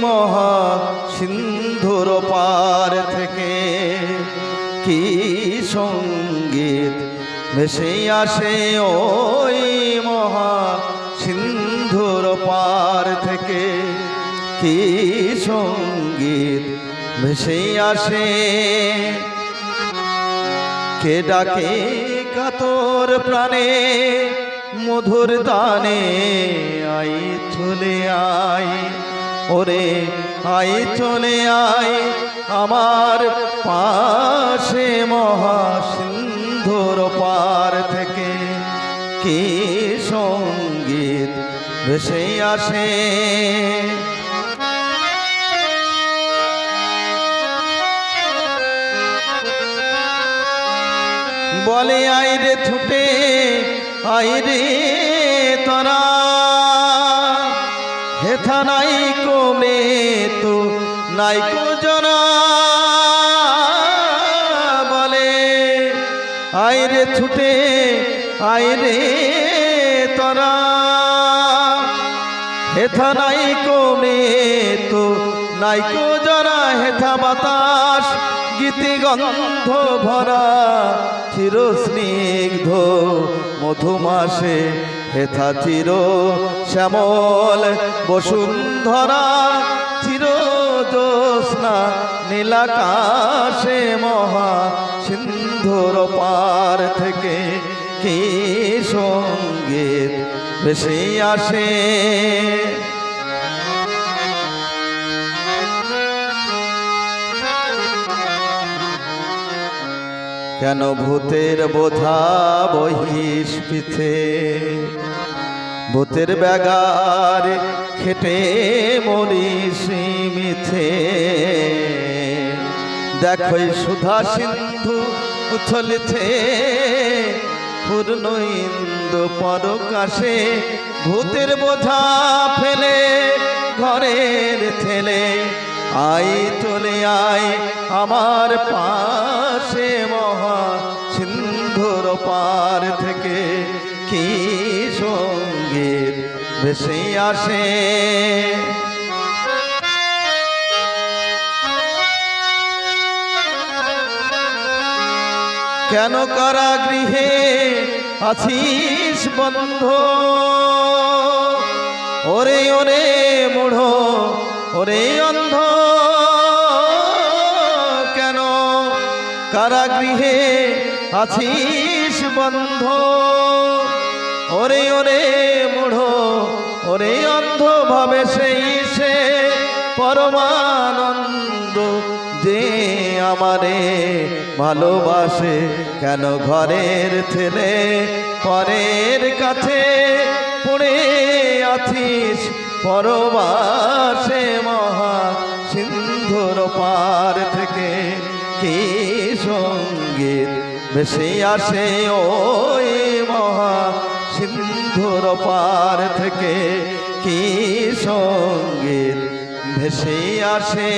মহা সিন্ধুর পার থেকে কি সঙ্গীত ভেসে আসে ওই মহা সিন্ধুর পার থেকে কি সঙ্গীত ভেসে আসে। কে ডাকে কাতর প্রাণে মধুর দানে আই চলে আয়, ওরে আই চলে আয় আমার পাশে মহা সিন্ধুর পার থেকে কি সঙ্গীত ভেসে আসে। বলে আইরে ছুটে আইরে তোরা হেথা নাই কমে তো নাই কো জনা। বলে আইরে ছুটে আইরে তোরা হেথা নাই কমে তো নাই কো জনা। হেথা বাতাস গীতি গন্ধ ভরা চির স্নিগ্ধ মধুমাসে হেথা চির শ্যামল বসুন্ধরা চির জ্যোৎস্না নীলাকাশে মহা সিন্ধুর পার থেকে কি সঙ্গীত ভেসে আসে। কেন ভূতের বোঝা বহিস পিছে ভূতের ব্যাগার খেটে মরিস মিছে। দেখো সুধা সিন্ধু উছলেছে পূর্ণ ইন্দু পরকাশে। ভূতের বোঝা ফেলে ঘরের ছেলে আই চলে আয় আমার পাশে মহা সিন্ধুর পার থেকে কি সঙ্গীত ভেসে আসে। কেন কারাগৃহে আছিস বন্ধ, ওরে ওরে মূঢ় ওরে অন্ধ। কেন কারাগৃহে আছিস বন্ধ, ওরে ওরে মূঢ় ওরে অন্ধ। ভাবে সেই সে পরমানন্দ যে আমারে ভালোবাসে। কেন ঘরের ছেলে পরের কাছে পড়ে আছিস পরবাসে মহা সিন্ধুর পার থেকে কি সঙ্গীত ভেসে আসে ওই মহা সিন্ধুর পার থেকে কি সঙ্গীত ভেসে আসে।